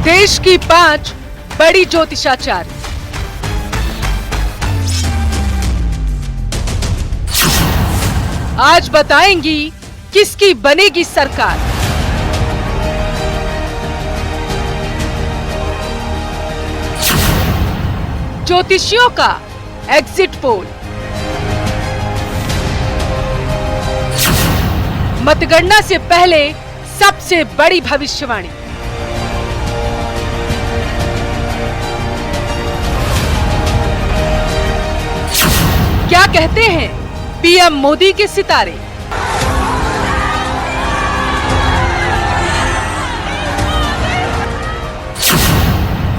देश की 5 बड़ी ज्योतिषाचार्य। आज बताएंगी किसकी बनेगी सरकार। ज्योतिषियों का एग्जिट पोल, मतगणना से पहले सबसे बड़ी भविष्यवाणी, क्या कहते हैं पीएम मोदी के सितारे।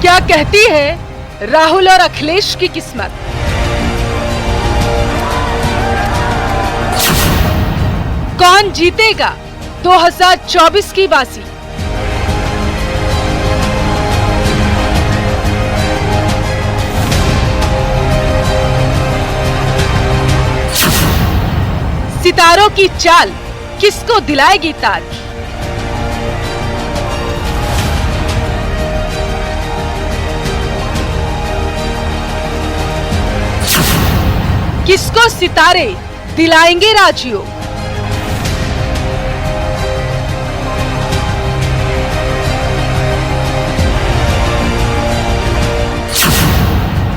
क्या कहती है राहुल और अखिलेश की किस्मत। कौन जीतेगा 2024 की बाजी। सितारों की चाल किसको दिलाएगी ताज। किसको सितारे दिलाएंगे राजयोग।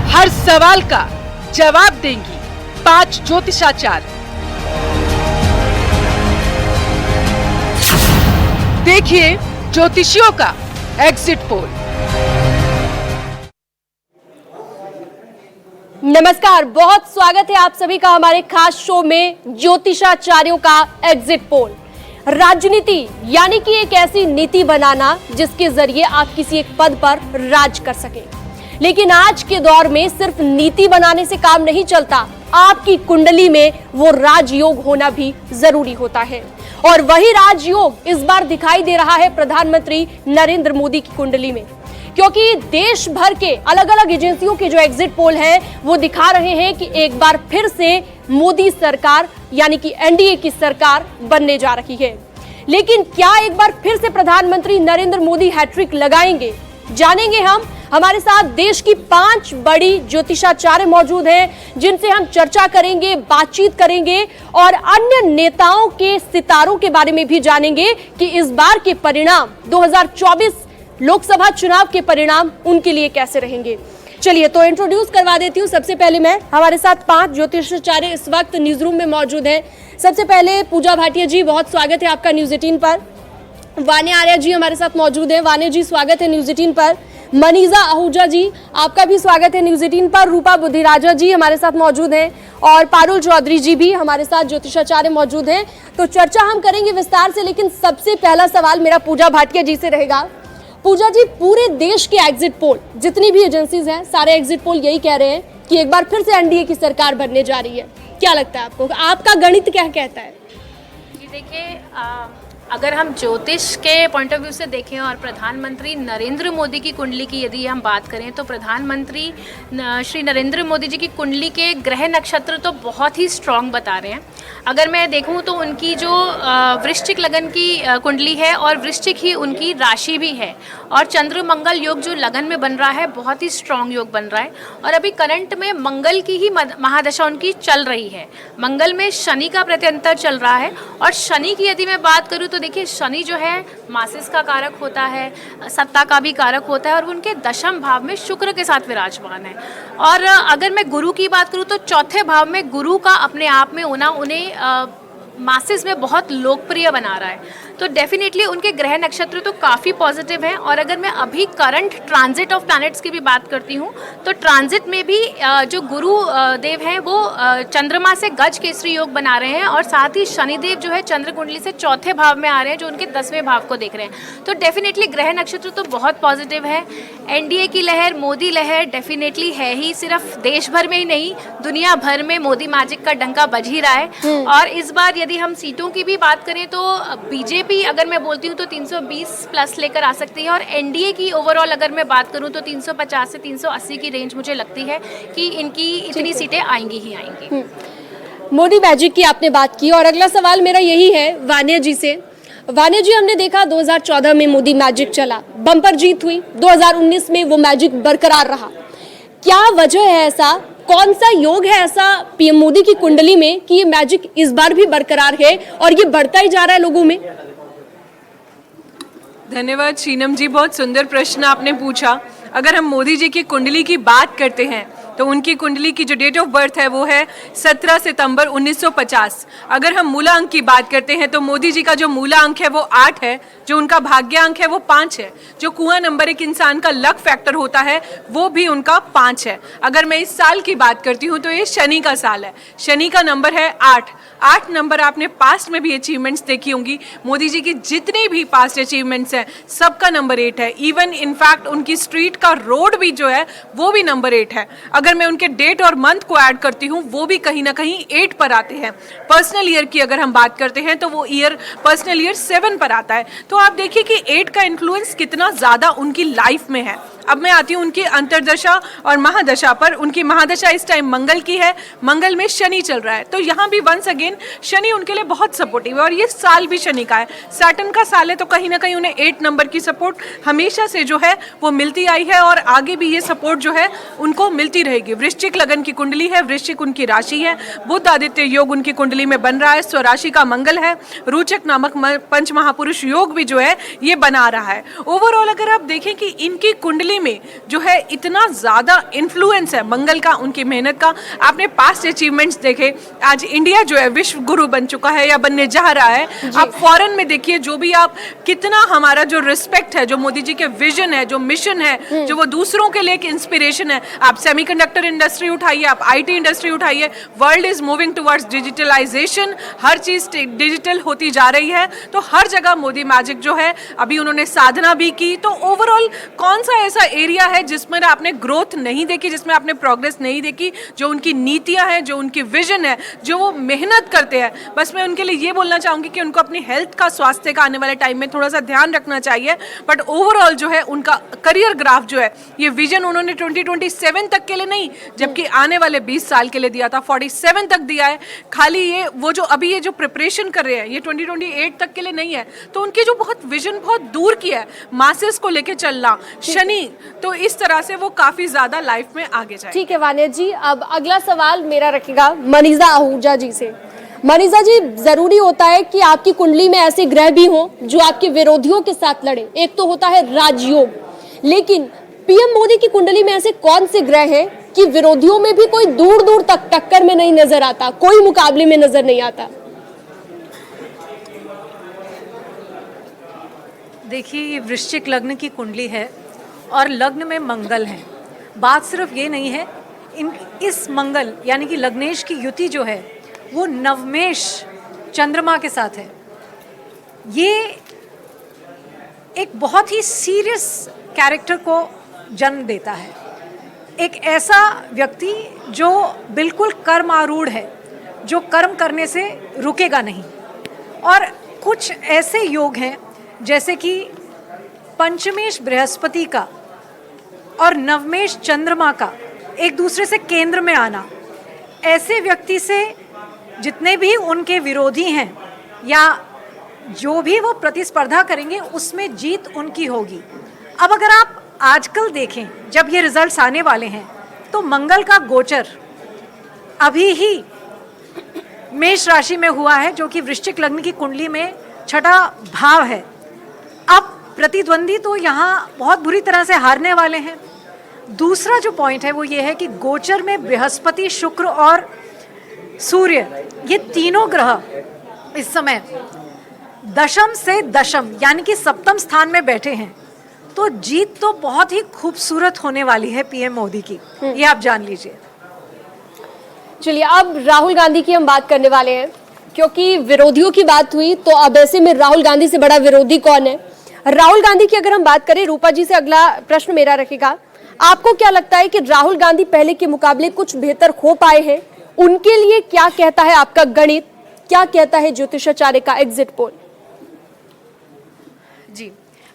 हर सवाल का जवाब देंगी 5 ज्योतिषाचार्य। देखिए ज्योतिषियों का एग्जिट पोल। नमस्कार, बहुत स्वागत है आप सभी का हमारे खास शो में ज्योतिषाचार्यों का एग्जिट पोल। राजनीति यानी कि एक ऐसी नीति बनाना जिसके जरिए आप किसी एक पद पर राज कर सके। लेकिन आज के दौर में सिर्फ नीति बनाने से काम नहीं चलता, आपकी कुंडली में वो राजयोग होना भी जरूरी होता है। और वही राजयोग इस बार दिखाई दे रहा है प्रधानमंत्री नरेंद्र मोदी की कुंडली में, क्योंकि देश भर के अलग अलग एजेंसियों के जो एग्जिट पोल हैं वो दिखा रहे हैं कि एक बार फिर से मोदी सरकार यानी कि एनडीए की सरकार बनने जा रही है। लेकिन क्या एक बार फिर से प्रधानमंत्री नरेंद्र मोदी हैट्रिक लगाएंगे, जानेंगे हम। हमारे साथ देश की 5 बड़ी ज्योतिषाचार्य मौजूद हैं जिनसे हम चर्चा करेंगे, बातचीत करेंगे और अन्य नेताओं के सितारों के बारे में भी जानेंगे कि इस बार के परिणाम 2024 लोकसभा चुनाव के परिणाम उनके लिए कैसे रहेंगे। चलिए तो इंट्रोड्यूस करवा देती हूँ। सबसे पहले मैं, हमारे साथ 5 ज्योतिषाचार्य इस वक्त न्यूज रूम में मौजूद हैं। सबसे पहले पूजा भाटिया जी, बहुत स्वागत है आपका न्यूज 18 पर। वाने आर्या जी हमारे साथ मौजूद हैं। वाने जी स्वागत है न्यूज 18 पर। मनीजा आहूजा जी, आपका भी स्वागत है न्यूज 18 पर। रूपा बुद्धिराजा जी हमारे साथ मौजूद हैं और पारुल चौधरी जी भी हमारे साथ ज्योतिषाचार्य मौजूद हैं। तो चर्चा हम करेंगे विस्तार से, लेकिन सबसे पहला सवाल मेरा पूजा भाटिया जी से रहेगा। पूजा जी, पूरे देश के एग्जिट पोल, जितनी भी एजेंसीज हैं, सारे एग्जिट पोल यही कह रहे हैं कि एक बार फिर से एनडीए की सरकार बनने जा रही है। क्या लगता है आपको, आपका गणित क्या कहता है? जी देखिए, अगर हम ज्योतिष के पॉइंट ऑफ व्यू से देखें और प्रधानमंत्री नरेंद्र मोदी की कुंडली की यदि हम बात करें तो प्रधानमंत्री श्री नरेंद्र मोदी जी की कुंडली के ग्रह नक्षत्र तो बहुत ही स्ट्रांग बता रहे हैं। अगर मैं देखूं तो उनकी जो वृश्चिक लगन की कुंडली है और वृश्चिक ही उनकी राशि भी है, और चंद्र मंगल योग जो लगन में बन रहा है बहुत ही स्ट्रांग योग बन रहा है। और अभी करंट में मंगल की ही महादशा उनकी चल रही है। मंगल में शनि का प्रत्यंतर चल रहा है, और शनि की यदि मैं बात करूं तो देखिए शनि जो है मासिस का कारक होता है, सत्ता का भी कारक होता है, और उनके दशम भाव में शुक्र के साथ विराजमान है। और अगर मैं गुरु की बात करूं तो चौथे भाव में गुरु का अपने आप में होना उन्हें मासेस में बहुत लोकप्रिय बना रहा है। तो डेफिनेटली उनके ग्रह नक्षत्र तो काफ़ी पॉजिटिव हैं। और अगर मैं अभी करंट ट्रांजिट ऑफ प्लैनेट्स की भी बात करती हूँ तो ट्रांजिट में भी जो गुरु देव हैं वो चंद्रमा से गज केसरी योग बना रहे हैं, और साथ ही शनिदेव जो है चंद्र कुंडली से चौथे भाव में आ रहे हैं जो उनके 10वें भाव को देख रहे हैं। तो डेफिनेटली ग्रह नक्षत्र तो बहुत पॉजिटिव है। एनडीए की लहर, मोदी लहर डेफिनेटली है ही, सिर्फ देश भर में ही नहीं दुनिया भर में मोदी मैजिक का डंका बज ही रहा है। और इस बार यदि हम सीटों की भी बात करें तो बीजेपी अगर मैं बोलती हूँ तो 320 प्लस लेकर आ सकती है, और एनडीए की ओवरऑल अगर मैं बात करूँ तो 350 से 380 की रेंज मुझे लगती है कि इनकी इतनी सीटें आएंगी ही आएंगी। मोदी मैजिक की आपने बात की, और अगला सवाल मेरा यही है वानिया जी से। वानिया जी, हमने देखा 2014 में मोदी मैजिक चला, बम्पर जीत हुई, 2019 में वो मैजिक बरकरार रहा। क्या वजह है ऐसा, कौन सा योग है ऐसा पीएम मोदी की कुंडली में कि ये मैजिक इस बार भी बरकरार है और ये बढ़ता ही जा रहा है लोगों में? धन्यवाद शीनम जी, बहुत सुंदर प्रश्न आपने पूछा। अगर हम मोदी जी की कुंडली की बात करते हैं तो उनकी कुंडली की जो डेट ऑफ बर्थ है वो है 17 सितंबर 1950। अगर हम मूला अंक की बात करते हैं तो मोदी जी का जो मूला अंक है वो 8 है, जो उनका भाग्य अंक है वो 5 है, जो कुआं नंबर एक इंसान का लक फैक्टर होता है वो भी उनका 5 है। अगर मैं इस साल की बात करती हूँ तो ये शनि का साल है, शनि का नंबर है 8 नंबर। आपने पास्ट में भी अचीवमेंट्स देखी होंगी, मोदी जी की जितनी भी पास्ट अचीवमेंट्स हैं सबका नंबर 8 है। इवन इनफैक्ट उनकी स्ट्रीट का रोड भी जो है वो भी नंबर 8 है। अगर मैं उनके डेट और मंथ को ऐड करती हूँ वो भी कहीं ना कहीं 8 पर आते हैं। पर्सनल ईयर की अगर हम बात करते हैं तो वो ईयर पर्सनल ईयर 7 पर आता है। तो आप देखिए कि 8 का इन्फ्लुएंस कितना ज़्यादा उनकी लाइफ में है। अब मैं आती हूँ उनकी अंतर्दशा और महादशा पर। उनकी महादशा इस टाइम मंगल की है, मंगल में शनि चल रहा है, तो यहाँ भी वंस अगेन शनि उनके लिए बहुत सपोर्टिव है और ये साल भी शनि का है, सैटर्न का साल है, तो कहीं ना कहीं उन्हें 8 नंबर की सपोर्ट हमेशा से जो है वो मिलती आई है और आगे भी ये सपोर्ट जो है उनको मिलती रहेगी। वृश्चिक लगन की कुंडली है, वृश्चिक उनकी राशि है, बुध आदित्य योग उनकी कुंडली में बन रहा है, स्वराशि का मंगल है, रोचक नामक पंच महापुरुष योग भी जो है ये बना रहा है। ओवरऑल अगर आप देखें कि इनकी कुंडली में जो है इतना ज्यादा इन्फ्लुएंस है मंगल का, उनकी मेहनत का। आपने पास्ट अचीवमेंट्स देखे, आज इंडिया जो है विश्व गुरु बन चुका है या बनने जा रहा है। आप फॉरेन में देखिए, जो भी आप कितना हमारा जो रिस्पेक्ट है, जो मोदी जी के विजन है, जो मिशन है, जो वो दूसरों के लिए एक इंस्पिरेशन है। आप सेमीकंडक्टर इंडस्ट्री उठाइए, आप आईटी इंडस्ट्री उठाइए, world is moving towards digitalization, हर चीज डिजिटल होती जा रही है। तो हर जगह मोदी मैजिक जो है, अभी उन्होंने साधना भी की। तो ओवरऑल कौन सा ऐसा एरिया है जिसमें आपने ग्रोथ नहीं देखी, जिसमें आपने प्रोग्रेस नहीं देखी? जो उनकी नीतियां हैं, जो उनकी विजन है, जो वो मेहनत करते हैं। बस मैं उनके लिए ये बोलना चाहूंगी कि उनको अपनी हेल्थ का, स्वास्थ्य का आने वाले टाइम में थोड़ा सा ध्यान रखना चाहिए। बट ओवरऑल जो है उनका करियर ग्राफ जो है, ये विजन उन्होंने 2027 तक के लिए नहीं, जबकि आने वाले 20 साल के लिए दिया था, 47 तक दिया है। खाली ये वो जो अभी ये जो प्रिपरेशन कर रहे हैं ये 2028 तक के लिए नहीं है। तो उनकी जो बहुत विजन बहुत दूर की है, मासेस को लेके चलना, शनि, तो इस तरह से वो काफी ज्यादा लाइफ में आगे जाए। ठीक है वानिया जी, अब अगला सवाल मेरा रखेगा मनीषा आहूजा जी से। मनीषा जी, जरूरी होता है कि आपकी कुंडली में ऐसे ग्रह भी हों जो आपके विरोधियों के साथ लड़े। एक तो होता है राजयोग, लेकिन पीएम मोदी की कुंडली में ऐसे कौन से ग्रह हैं कि विरोधियों में भी कोई दूर दूर तक टक्कर में नहीं नजर आता, कोई मुकाबले में नजर नहीं आता? देखिए, ये वृश्चिक लग्न की कुंडली है और लग्न में मंगल है। बात सिर्फ ये नहीं है, इस मंगल यानी कि लग्नेश की युति जो है वो नवमेश चंद्रमा के साथ है। ये एक बहुत ही सीरियस कैरेक्टर को जन्म देता है। एक ऐसा व्यक्ति जो बिल्कुल कर्म आरूढ़ है, जो कर्म करने से रुकेगा नहीं। और कुछ ऐसे योग हैं जैसे कि पंचमेश बृहस्पति का और नवमेश चंद्रमा का एक दूसरे से केंद्र में आना। ऐसे व्यक्ति से जितने भी उनके विरोधी हैं या जो भी वो प्रतिस्पर्धा करेंगे उसमें जीत उनकी होगी। अब अगर आप आजकल देखें, जब ये रिजल्ट्स आने वाले हैं, तो मंगल का गोचर अभी ही मेष राशि में हुआ है, जो कि वृश्चिक लग्न की कुंडली में छठा भाव है। अब प्रतिद्वंदी तो यहाँ बहुत बुरी तरह से हारने वाले हैं। दूसरा जो पॉइंट है वो ये है कि गोचर में बृहस्पति, शुक्र और सूर्य, ये तीनों ग्रह इस समय दशम से दशम यानी कि सप्तम स्थान में बैठे हैं। तो जीत तो बहुत ही खूबसूरत होने वाली है पीएम मोदी की, ये आप जान लीजिए। चलिए, अब राहुल गांधी की हम बात करने वाले हैं, क्योंकि विरोधियों की बात हुई तो अब ऐसे में राहुल गांधी से बड़ा विरोधी कौन है? राहुल गांधी की अगर हम बात करें, रूपा जी से अगला प्रश्न मेरा रखेगा। आपको क्या लगता है कि राहुल गांधी पहले के मुकाबले कुछ बेहतर हो पाए हैं? उनके लिए क्या कहता है आपका गणित, क्या कहता है ज्योतिषाचार्य का एग्जिट पोल? जी,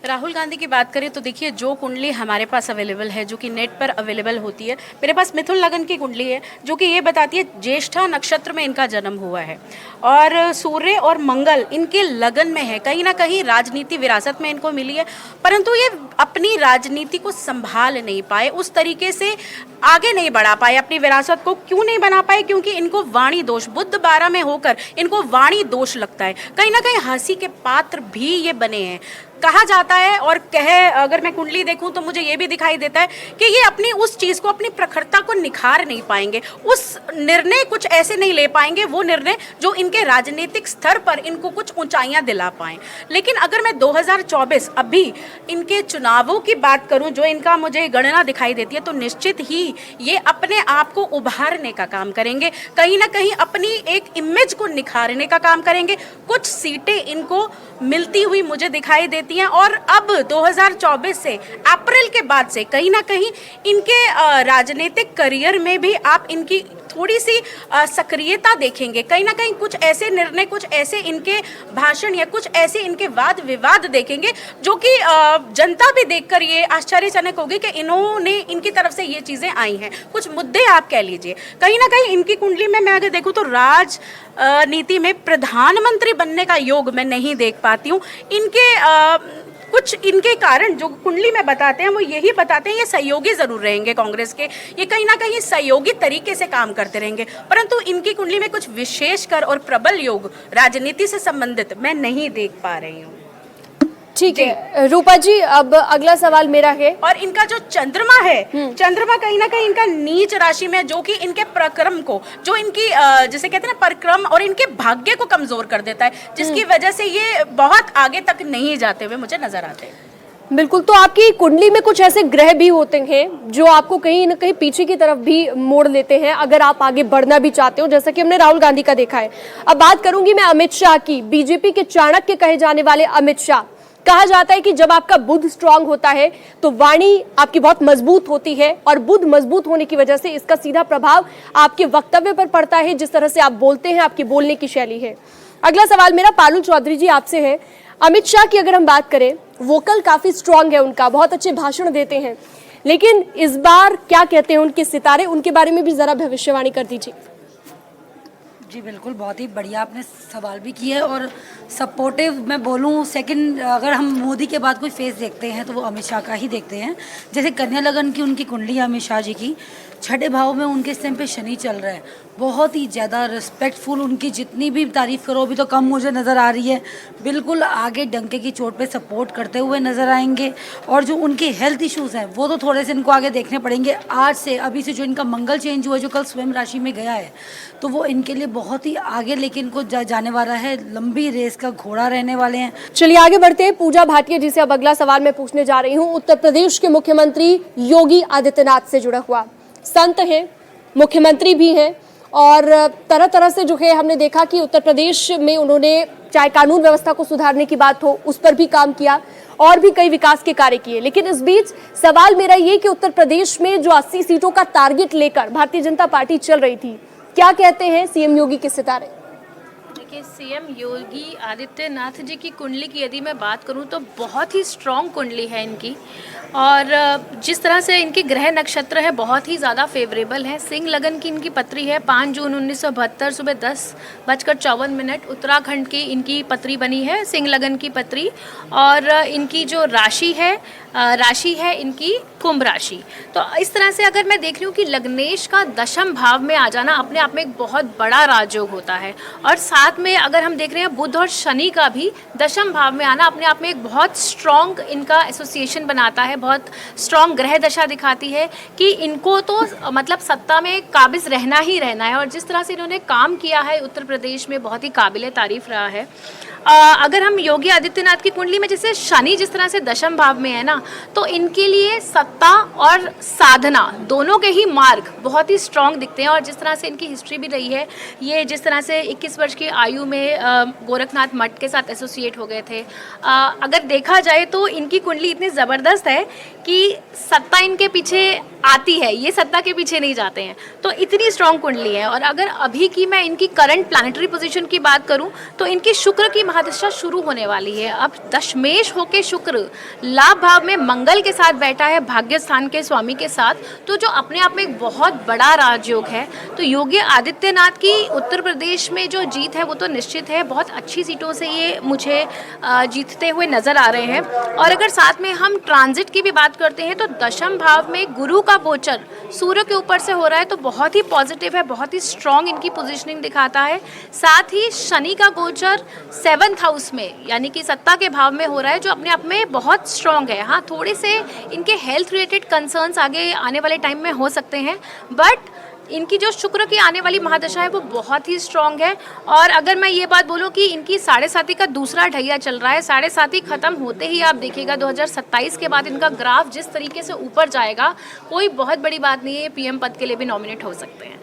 राहुल गांधी की बात करें तो देखिए, जो कुंडली हमारे पास अवेलेबल है, जो कि नेट पर अवेलेबल होती है, मेरे पास मिथुन लगन की कुंडली है जो कि ये बताती है ज्येष्ठा नक्षत्र में इनका जन्म हुआ है और सूर्य और मंगल इनके लगन में है। कहीं ना कहीं राजनीति विरासत में इनको मिली है, परंतु ये अपनी राजनीति को संभाल नहीं पाए, उस तरीके से आगे नहीं बढ़ा पाए, अपनी विरासत को क्यों नहीं बना पाए? क्योंकि इनको वाणी दोष, बुध 12 में होकर इनको वाणी दोष लगता है। कहीं ना कहीं हंसी के पात्र भी ये बने हैं, कहा जाता है। और अगर मैं कुंडली देखूं तो मुझे ये भी दिखाई देता है कि ये अपनी उस चीज़ को, अपनी प्रखरता को निखार नहीं पाएंगे, उस निर्णय कुछ ऐसे नहीं ले पाएंगे, वो निर्णय जो इनके राजनीतिक स्तर पर इनको कुछ ऊंचाइयां दिला पाएं। लेकिन अगर मैं 2024 अभी इनके चुनावों की बात करूं, जो इनका मुझे गणना दिखाई देती है, तो निश्चित ही ये अपने आप को उभारने का काम करेंगे, कहीं ना कहीं अपनी एक इमेज को निखारने का काम करेंगे। कुछ सीटें इनको मिलती हुई मुझे दिखाई देती हैं और अब 2024 से, अप्रैल के बाद से कहीं ना कहीं इनके राजनीतिक करियर में भी आप इनकी थोड़ी सी सक्रियता देखेंगे। कहीं ना कहीं कुछ ऐसे निर्णय, कुछ ऐसे इनके भाषण या कुछ ऐसे इनके वाद विवाद देखेंगे जो कि जनता भी देखकर ये आश्चर्यजनक होगी कि इन्होंने, इनकी तरफ से ये चीज़ें आई हैं। कुछ मुद्दे आप कह लीजिए, कहीं ना कहीं इनकी कुंडली में मैं अगर देखूँ तो राजनीति में प्रधानमंत्री बनने का योग मैं नहीं देख पाती हूँ। कुछ इनके कारण जो कुंडली में बताते हैं वो यही बताते हैं, ये सहयोगी जरूर रहेंगे कांग्रेस के, ये कहीं ना कहीं सहयोगी तरीके से काम करते रहेंगे, परंतु इनकी कुंडली में कुछ विशेषकर और प्रबल योग राजनीति से संबंधित मैं नहीं देख पा रही हूँ। ठीक है रूपा जी, अब अगला सवाल मेरा है। और इनका जो चंद्रमा है, चंद्रमा कहीं ना कहीं इनका नीच राशि में, जो कि इनके प्रक्रम को, जो इनकी जैसे कहते हैं ना परिक्रम, और इनके भाग्य को कमजोर कर देता है, जिसकी वजह से ये बहुत आगे तक नहीं जाते हुए मुझे नजर आते हैं। बिल्कुल, तो आपकी कुंडली में कुछ ऐसे ग्रह भी होते हैं जो आपको कहीं न कहीं पीछे की तरफ भी मोड़ लेते हैं अगर आप आगे बढ़ना भी चाहते हो, जैसा कि हमने राहुल गांधी का देखा है। अब बात करूंगी मैं अमित शाह की, बीजेपी के चाणक्य कहे जाने वाले अमित शाह। कहा जाता है कि जब आपका बुध स्ट्रांग होता है तो वाणी आपकी बहुत मजबूत होती है, और बुध मजबूत होने की वजह से इसका सीधा प्रभाव आपके वक्तव्य पर पड़ता है, जिस तरह से आप बोलते हैं, आपकी बोलने की शैली है। अगला सवाल मेरा पारुल चौधरी जी आपसे है। अमित शाह की अगर हम बात करें, वोकल काफी स्ट्रांग है उनका, बहुत अच्छे भाषण देते हैं, लेकिन इस बार क्या कहते हैं उनके सितारे, उनके बारे में भी जरा भविष्यवाणी कर दीजिए। जी बिल्कुल, बहुत ही बढ़िया आपने सवाल भी किया है और सपोर्टिव मैं बोलूँ। सेकंड, अगर हम मोदी के बाद कोई फेस देखते हैं तो वो अमित शाह का ही देखते हैं। जैसे कन्या लगन की उनकी कुंडली है अमित शाह जी की, 6ठे भाव में उनके इस टाइम पे शनि चल रहा है, बहुत ही ज़्यादा रिस्पेक्टफुल, उनकी जितनी भी तारीफ़ करो अभी तो कम मुझे नज़र आ रही है। बिल्कुल आगे डंके की चोट पे सपोर्ट करते हुए नज़र आएंगे। और जो उनके हेल्थ इश्यूज़ हैं वो तो थोड़े से इनको आगे देखने पड़ेंगे। आज से, अभी से जो इनका मंगल चेंज हुआ है, जो कल स्वयं राशि में गया है, तो वो इनके लिए बहुत ही आगे लेकिन इनको जाने वाला है, लंबी रेस का घोड़ा रहने वाले हैं। चलिए आगे बढ़ते हैं। पूजा भाटिया जी से अब अगला सवाल मैं पूछने जा रही हूँ। उत्तर प्रदेश के मुख्यमंत्री योगी आदित्यनाथ से जुड़ा हुआ, संत हैं, मुख्यमंत्री भी हैं, और तरह तरह से जो है हमने देखा कि उत्तर प्रदेश में उन्होंने चाहे कानून व्यवस्था को सुधारने की बात हो उस पर भी काम किया और भी कई विकास के कार्य किए। लेकिन इस बीच सवाल मेरा ये कि उत्तर प्रदेश में जो 80 सीटों का टारगेट लेकर भारतीय जनता पार्टी चल रही थी, क्या कहते हैं सीएम योगी के सितारे? देखिए, सीएम योगी आदित्यनाथ जी की कुंडली की यदि मैं बात करूं तो बहुत ही स्ट्रॉन्ग कुंडली है इनकी, और जिस तरह से इनकी ग्रह नक्षत्र है बहुत ही ज़्यादा फेवरेबल है। सिंह लगन की इनकी पत्री है, 5 जून 1972 सुबह 10:54 उत्तराखंड की इनकी पत्री बनी है, सिंह लगन की पत्री। और इनकी जो राशि है इनकी कुंभ राशि। तो इस तरह से अगर मैं देख रही हूँ कि लग्नेश का दशम भाव में आ जाना अपने आप में एक बहुत बड़ा राजयोग होता है, और साथ में अगर हम देख रहे हैं बुध और शनि का भी दशम भाव में आना अपने आप में एक बहुत स्ट्रॉन्ग इनका एसोसिएशन बनाता है, बहुत स्ट्रॉन्ग ग्रह दशा दिखाती है कि इनको तो मतलब सत्ता में काबिज रहना ही रहना है। और जिस तरह से इन्होंने काम किया है उत्तर प्रदेश में बहुत ही काबिले तारीफ रहा है। अगर हम योगी आदित्यनाथ की कुंडली में जैसे शनि जिस तरह से दशम भाव में है ना, तो इनके लिए सत्ता और साधना दोनों के ही मार्ग बहुत ही स्ट्रॉन्ग दिखते हैं। और जिस तरह से इनकी हिस्ट्री भी रही है, ये जिस तरह से 21 वर्ष की आयु में गोरखनाथ मठ के साथ एसोसिएट हो गए थे। अगर देखा जाए तो इनकी कुंडली इतनी ज़बरदस्त है कि सत्ता इनके पीछे आती है, ये सत्ता के पीछे नहीं जाते हैं, तो इतनी स्ट्रॉन्ग कुंडली है। और अगर अभी की मैं इनकी करंट प्लानिटरी पोजीशन की बात करूं तो इनकी शुक्र की महादशा शुरू होने वाली है। अब दशमेश होके शुक्र लाभ भाव में मंगल के साथ बैठा है, भाग्य स्थान के स्वामी के साथ, तो जो अपने आप में एक बहुत बड़ा राजयोग है। तो योगी आदित्यनाथ की उत्तर प्रदेश में जो जीत है वो तो निश्चित है, बहुत अच्छी सीटों से ये मुझे जीतते हुए नजर आ रहे हैं। और अगर साथ में हम ट्रांजिट की भी बात करते हैं तो दशम भाव में गुरु का गोचर सूर्य के ऊपर से हो रहा है, तो बहुत ही पॉजिटिव है, बहुत ही स्ट्रॉन्ग इनकी पोजीशनिंग दिखाता है। साथ ही शनि का गोचर 7th हाउस में यानी कि सत्ता के भाव में हो रहा है, जो अपने आप में बहुत स्ट्रॉन्ग है। हाँ, थोड़े से इनके हेल्थ रिलेटेड कंसर्न्स आगे आने वाले टाइम में हो सकते हैं, बट इनकी जो शुक्र की आने वाली महादशा है वो बहुत ही स्ट्रॉन्ग है। और अगर मैं ये बात बोलूँ कि इनकी 7.5 का दूसरा ढैया चल रहा है, 7.5 खत्म होते ही आप देखिएगा 2027 के बाद इनका ग्राफ जिस तरीके से ऊपर जाएगा, कोई बहुत बड़ी बात नहीं है, पीएम पद के लिए भी नॉमिनेट हो सकते हैं।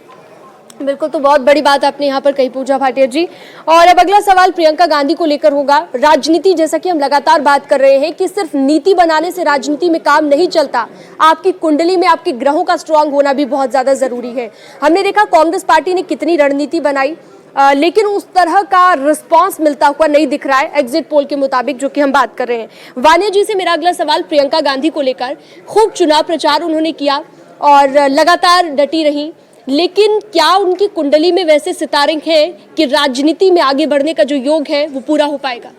बिल्कुल, तो बहुत बड़ी बात आपने यहाँ पर कही पूजा भाटिया जी। और अब अगला सवाल प्रियंका गांधी को लेकर होगा। राजनीति, जैसा कि हम लगातार बात कर रहे हैं कि सिर्फ नीति बनाने से राजनीति में काम नहीं चलता, आपकी कुंडली में आपके ग्रहों का स्ट्रांग होना भी बहुत ज्यादा जरूरी है। हमने देखा कांग्रेस पार्टी ने कितनी रणनीति बनाई, लेकिन उस तरह का रिस्पांस मिलता हुआ नहीं दिख रहा है एग्जिट पोल के मुताबिक, जो कि हम बात कर रहे हैं। वानिया जी से मेरा अगला सवाल प्रियंका गांधी को लेकर, खूब चुनाव प्रचार उन्होंने किया और लगातार डटी रही, लेकिन क्या उनकी कुंडली में वैसे सितारे हैं कि राजनीति में आगे बढ़ने का जो योग है वो पूरा हो पाएगा?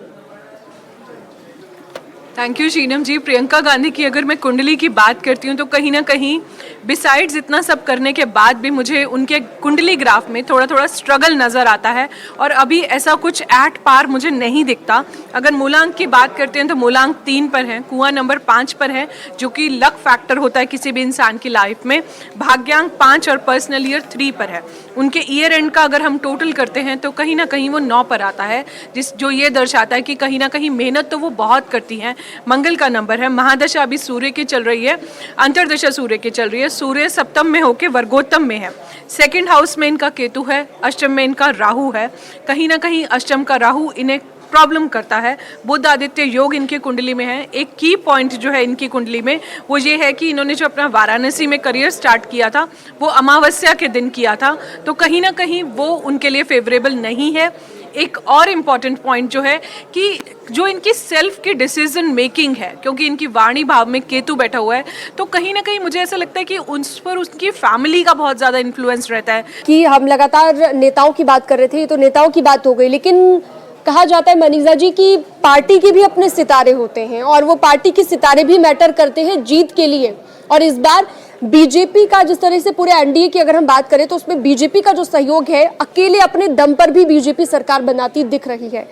थैंक यू शीनम जी। प्रियंका गांधी की अगर मैं कुंडली की बात करती हूँ तो कहीं ना कहीं बिसाइड्स इतना सब करने के बाद भी मुझे उनके कुंडली ग्राफ में थोड़ा थोड़ा स्ट्रगल नज़र आता है, और अभी ऐसा कुछ एट पार मुझे नहीं दिखता। अगर मूलांक की बात करते हैं तो मूलांक 3 पर है, कुआं नंबर 5 पर है, जो कि लक फैक्टर होता है किसी भी इंसान की लाइफ में, भाग्यांक 5 और पर्सनल ईयर 3 पर है। उनके ईयर एंड का अगर हम टोटल करते हैं तो कहीं ना कहीं वो 9 पर आता है, जो ये दर्शाता है कि कहीं ना कहीं मेहनत तो वो बहुत करती हैं। मंगल का नंबर है, महादशा अभी सूर्य की चल रही है, अंतर्दशा सूर्य की चल रही है, सूर्य सप्तम में होके वर्गोत्तम में है, 2nd हाउस में इनका केतु है, अष्टम में इनका राहु है। कहीं ना कहीं अष्टम का राहु इन्हें प्रॉब्लम करता है। बुध आदित्य योग इनकी कुंडली में है। एक की पॉइंट जो है इनकी कुंडली में वो ये है कि इन्होंने जो अपना वाराणसी में करियर स्टार्ट किया था वो अमावस्या के दिन किया था, तो कहीं ना कहीं वो उनके लिए फेवरेबल नहीं है। एक और इम्पॉर्टेंट पॉइंट जो है कि जो इनकी सेल्फ की डिसीजन मेकिंग है, क्योंकि इनकी वाणी भाव में केतु बैठा हुआ है, तो कहीं ना कहीं मुझे ऐसा लगता है कि उस पर उसकी फैमिली का बहुत ज़्यादा इन्फ्लुएंस रहता है। कि हम लगातार नेताओं की बात कर रहे थे, तो नेताओं की बात हो गई, लेकिन कहा जाता है मनीषा जी कि पार्टी के भी अपने सितारे होते हैं और वो पार्टी के सितारे भी मैटर करते हैं जीत के लिए। और इस बार बीजेपी का जिस तरह से पूरे एनडीए की अगर हम बात करें तो उसमें बीजेपी का जो सहयोग है, अकेले अपने दम पर भी बीजेपी सरकार बनाती दिख रही है।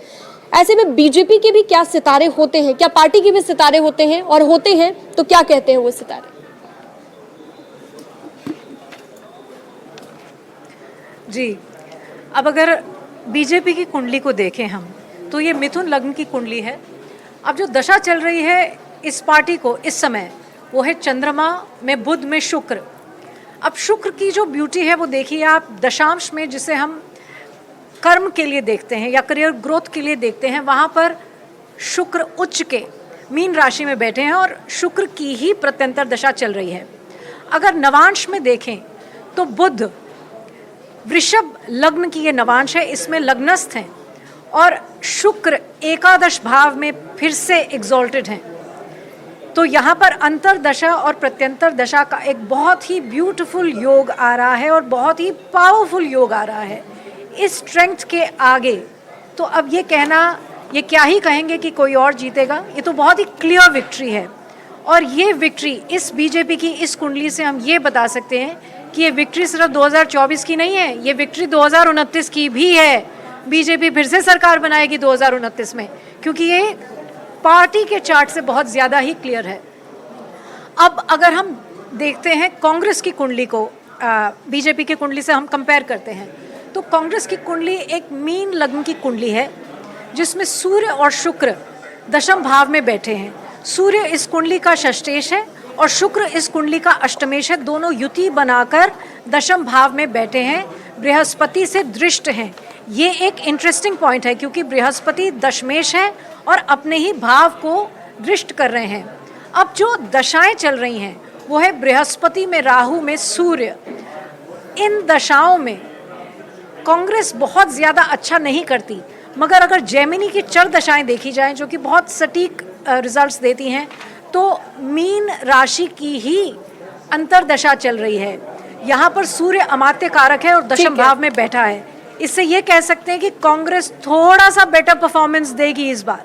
ऐसे में बीजेपी के भी क्या सितारे होते हैं, क्या पार्टी के भी सितारे होते हैं, और होते हैं तो क्या कहते हैं वो सितारे? जी, अब अगर बीजेपी की कुंडली को देखें हम तो ये मिथुन लग्न की कुंडली है। अब जो दशा चल रही है इस पार्टी को इस समय वो है चंद्रमा में बुध में शुक्र। अब शुक्र की जो ब्यूटी है वो देखिए आप, दशांश में जिसे हम कर्म के लिए देखते हैं या करियर ग्रोथ के लिए देखते हैं, वहाँ पर शुक्र उच्च के मीन राशि में बैठे हैं और शुक्र की ही प्रत्यंतर दशा चल रही है। अगर नवांश में देखें तो बुध वृषभ लग्न की ये नवांश है, इसमें लग्नस्थ हैं, और शुक्र एकादश भाव में फिर से एग्जॉल्टेड हैं। तो यहाँ पर अंतर दशा और प्रत्यंतर दशा का एक बहुत ही ब्यूटीफुल योग आ रहा है और बहुत ही पावरफुल योग आ रहा है। इस स्ट्रेंथ के आगे तो अब ये कहना, ये क्या ही कहेंगे कि कोई और जीतेगा, ये तो बहुत ही क्लियर विक्ट्री है। और ये विक्ट्री इस बीजेपी की इस कुंडली से हम ये बता सकते हैं कि ये विक्ट्री सिर्फ 2024 की नहीं है, ये विक्ट्री 2029 की भी है। बीजेपी फिर से सरकार बनाएगी 2029 में, क्योंकि ये पार्टी के चार्ट से बहुत ज़्यादा ही क्लियर है। अब अगर हम देखते हैं कांग्रेस की कुंडली को बीजेपी की कुंडली से हम कंपेयर करते हैं, तो कांग्रेस की कुंडली एक मीन लग्न की कुंडली है जिसमें सूर्य और शुक्र दशम भाव में बैठे हैं। सूर्य इस कुंडली का षष्ठेश है और शुक्र इस कुंडली का अष्टमेश है। दोनों युति बनाकर दशम भाव में बैठे हैं, बृहस्पति से दृष्ट हैं। ये एक इंटरेस्टिंग पॉइंट है क्योंकि बृहस्पति दशमेश है और अपने ही भाव को दृष्ट कर रहे हैं। अब जो दशाएं चल रही हैं वो है बृहस्पति में राहु में सूर्य। इन दशाओं में कांग्रेस बहुत ज़्यादा अच्छा नहीं करती, मगर अगर जेमिनी की चर दशाएं देखी जाएं जो कि बहुत सटीक रिजल्ट्स देती हैं, तो मीन राशि की ही अंतरदशा चल रही है। यहाँ पर सूर्य अमात्य कारक है और दशम भाव में बैठा है। इससे ये कह सकते हैं कि कांग्रेस थोड़ा सा बेटर परफॉर्मेंस देगी इस बार।